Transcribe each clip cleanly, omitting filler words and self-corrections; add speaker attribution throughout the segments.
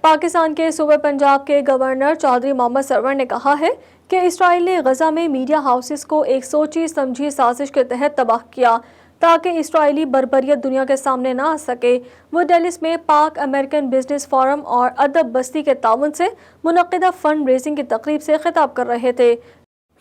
Speaker 1: پاکستان کے صوبہ پنجاب کے گورنر چودھری محمد سرور نے کہا ہے کہ اسرائیل نے غزہ میں میڈیا ہاؤسز کو ایک سوچی سمجھی سازش کے تحت تباہ کیا تاکہ اسرائیلی بربریت دنیا کے سامنے نہ آ سکے۔ وہ ڈیلس میں پاک امریکن بزنس فورم اور ادب بستی کے تعاون سے منعقدہ فنڈ ریزنگ کی تقریب سے خطاب کر رہے تھے۔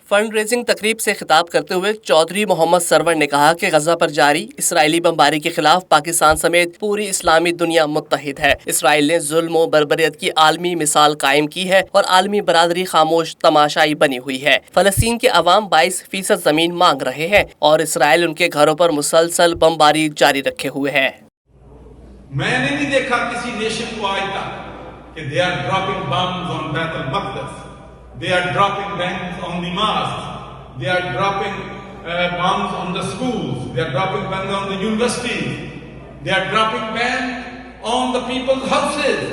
Speaker 2: فنڈ ریزنگ تقریب سے خطاب کرتے ہوئے چودھری محمد سرور نے کہا کہ غزہ پر جاری اسرائیلی بمباری کے خلاف پاکستان سمیت پوری اسلامی دنیا متحد ہے۔ اسرائیل نے ظلم و بربریت کی عالمی مثال قائم کی ہے اور عالمی برادری خاموش تماشائی بنی ہوئی ہے۔ فلسطین کے عوام 22% زمین مانگ رہے ہیں اور اسرائیل ان کے گھروں پر مسلسل بمباری جاری رکھے ہوئے ہے۔
Speaker 3: میں نے نہیں دیکھا کسی نیشن کو آج تک کہ they are dropping bombs on بیت المقدس. They are dropping bombs on the mosques. They are dropping bombs on the schools. They are dropping bombs on the universities. They are dropping bombs on the people's houses.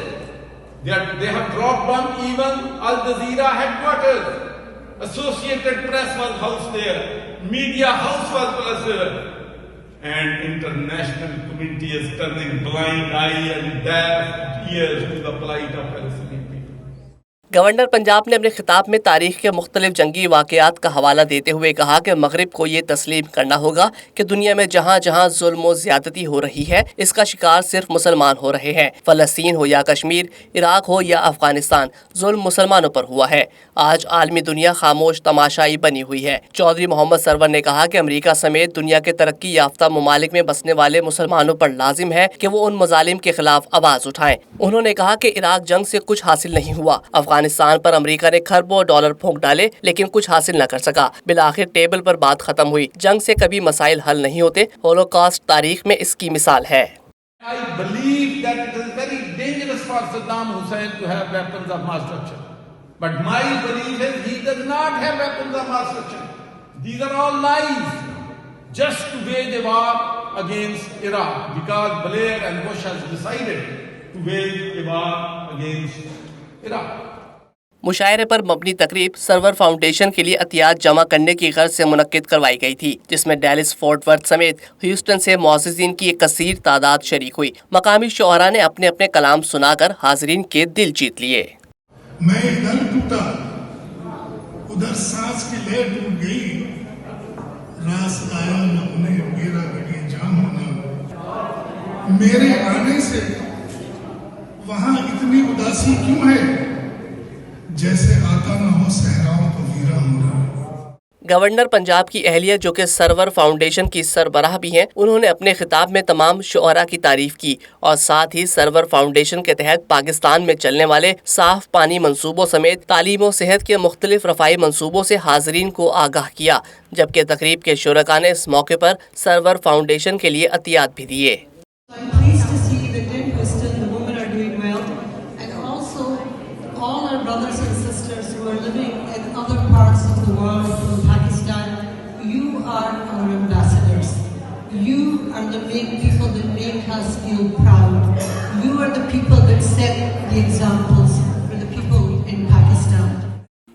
Speaker 3: They have dropped bombs even Al Jazeera headquarters. Associated Press was housed there. Media house was there. And international community is turning blind eye and deaf ears to the plight of Palestinian people.
Speaker 2: Governor Punjab نے اپنے خطاب میں تاریخ کے مختلف جنگی واقعات کا حوالہ دیتے ہوئے کہا کہ مغرب کو یہ تسلیم کرنا ہوگا کہ دنیا میں جہاں جہاں ظلم و زیادتی ہو رہی ہے اس کا شکار صرف مسلمان ہو رہے ہیں۔ فلسطین ہو یا کشمیر، عراق ہو یا افغانستان، ظلم مسلمانوں پر ہوا ہے۔ آج عالمی دنیا خاموش تماشائی بنی ہوئی ہے۔ چودھری محمد سرور نے کہا کہ امریکہ سمیت دنیا کے ترقی یافتہ ممالک میں بسنے والے مسلمانوں پر لازم ہے کہ وہ ان مظالم کے خلاف آواز اٹھائیں۔ انہوں نے کہا کہ عراق جنگ سے کچھ حاصل نہیں ہوا، افغانستان پر امریکہ نے کھربوں ڈالر پھونک ڈالے لیکن کچھ حاصل نہ کر سکا۔ بالآخر ٹیبل پر بات ختم ہوئی۔ جنگ سے کبھی مسائل حل نہیں ہوتے، ہولوکاسٹ تاریخ میں اس کی مثال ہے۔
Speaker 3: I believe that it is very dangerous for Saddam Hussein to have weapons of mass destruction. But my belief is he does not have weapons of mass destruction. These are all lies. Just to wage a war against Iraq because Blair and Bush has decided to wage a war against Iraq.
Speaker 2: مشاعرے پر مبنی تقریب سرور foundation کے لیے عطیات جمع کرنے کی غرض سے منعقد کروائی گئی تھی، جس میں ڈیلس فورٹ ورتھ سمیت ہیوسٹن سے معززین کی ایک کثیر تعداد شریک ہوئی۔ مقامی شعراء نے اپنے اپنے کلام سنا کر حاضرین کے دل جیت لیے۔
Speaker 4: میں دل ٹوٹا، ادھر سانس کی لے ٹوٹ گئی، راس آیا نہ انہیں میرا گڑی جان ہونا، میرے آنے سے وہاں اتنی اداسی کیوں ہے، جیسے آتا نہ ہو صحراؤں کو ویران ہونا۔
Speaker 2: گورنر پنجاب کی اہلیہ جو کہ سرور فاؤنڈیشن کی سربراہ بھی ہیں، انہوں نے اپنے خطاب میں تمام شعراء کی تعریف کی اور ساتھ ہی سرور فاؤنڈیشن کے تحت پاکستان میں چلنے والے صاف پانی منصوبوں سمیت تعلیم و صحت کے مختلف رفاہی منصوبوں سے حاضرین کو آگاہ کیا، جبکہ تقریب کے شرکاء نے اس موقع پر سرور فاؤنڈیشن کے لیے عطیات بھی دیے۔
Speaker 5: Brothers and sisters who are living in other parts of the world, in Pakistan, you are our ambassadors. You are the people that make us feel proud. You are the people that set the examples for the people in Pakistan.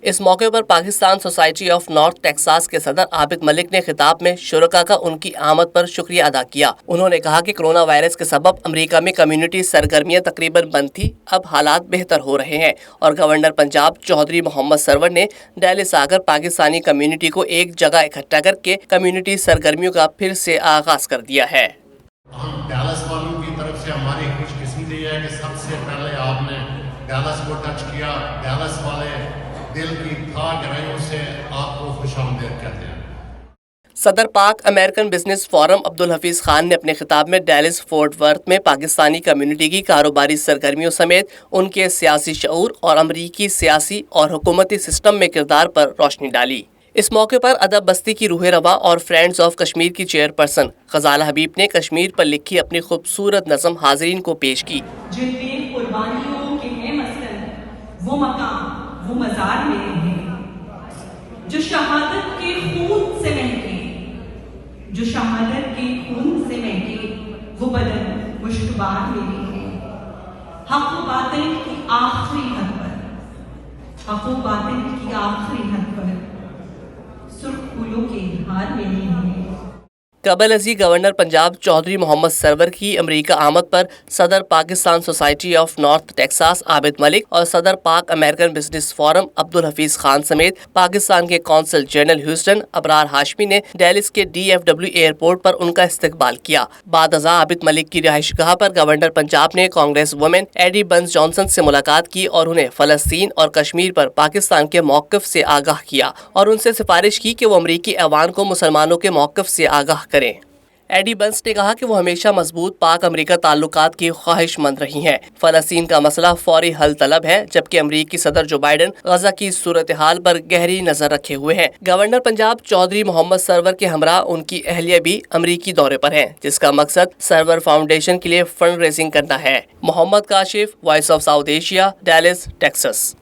Speaker 2: اس موقع پر Pakistan society of North Texas کے صدر عابد ملک نے خطاب میں شرکاء کا ان کی آمد پر شکریہ ادا کیا۔ انہوں نے کہا کہ کرونا وائرس کے سبب امریکہ میں کمیونٹی سرگرمیاں تقریباً بند تھی، اب حالات بہتر ہو رہے ہیں اور گورنر پنجاب چودھری محمد سرور نے ڈیلس آ کر پاکستانی کمیونٹی کو ایک جگہ اکٹھا کر کے کمیونٹی سرگرمیوں کا پھر سے آغاز کر دیا ہے۔
Speaker 6: ہم ڈیلس والوں کی طرف سے ہماری خوش قسمتی ہے کہ سب سے پہلے آپ نے ڈیلس کو ٹچ کیا، ڈیلس والے دل کی تھا گہرائیوں سے آپ کو خوش آمدید کہتے ہیں۔
Speaker 2: صدر Pak American business forum Abdul Hafeez Khan نے اپنے خطاب میں ڈیلس فورٹ ورتھ میں پاکستانی کمیونٹی کی کاروباری سرگرمیوں سمیت ان کے سیاسی شعور اور امریکی سیاسی اور حکومتی سسٹم میں کردار پر روشنی ڈالی۔ اس موقع پر ادب بستی کی روح رواں اور فرینڈز آف کشمیر کی چیئرپرسن غزالہ حبیب نے کشمیر پر لکھی اپنی خوبصورت نظم حاضرین کو پیش کی۔
Speaker 7: جن میں قربانیوں کے ہیں مثلاً وہ مقام وہ مزار میرے ہیں، جو شہادت کے خون سے مہکے، جو شہادت کے خون سے مہکے، وہ بدن مشکبار میرے ہیں۔ حق و باطل کی آخری حد پر، حق و باطل کی آخری حد پر سرخ پھولوں کے ہار میرے ہیں۔
Speaker 2: قبل ازیں گورنر پنجاب چودھری محمد سرور کی امریکہ آمد پر صدر Pakistan society of North Texas Abid Malik اور صدر Pak American business forum Abdul Hafeez Khan سمیت پاکستان کے قونصل جنرل ہیوسٹن ابرار ہاشمی نے ڈیلس کے DFW ایئرپورٹ پر ان کا استقبال کیا۔ بعد ازاں عابد ملک کی رہائش گاہ پر گورنر پنجاب نے کانگریس وومن ایڈی بنز جانسن سے ملاقات کی اور انہیں فلسطین اور کشمیر پر پاکستان کے موقف سے آگاہ کیا اور ان سے سفارش کی کہ وہ امریکی ایوان کو مسلمانوں کے موقف سے آگاہ کریں۔ ایڈی بنس نے کہا کہ وہ ہمیشہ مضبوط پاک امریکہ تعلقات کی خواہش مند رہی ہیں۔ فلسطین کا مسئلہ فوری حل طلب ہے، جبکہ امریکی صدر جو بائیڈن غزہ کی صورتحال پر گہری نظر رکھے ہوئے ہیں۔ گورنر پنجاب چودھری محمد سرور کے ہمراہ ان کی اہلیہ بھی امریکی دورے پر ہیں، جس کا مقصد سرور فاؤنڈیشن کے لیے فنڈ ریزنگ کرنا ہے۔ Muhammad Kashif, Voice of South Asia, Dallas, Texas.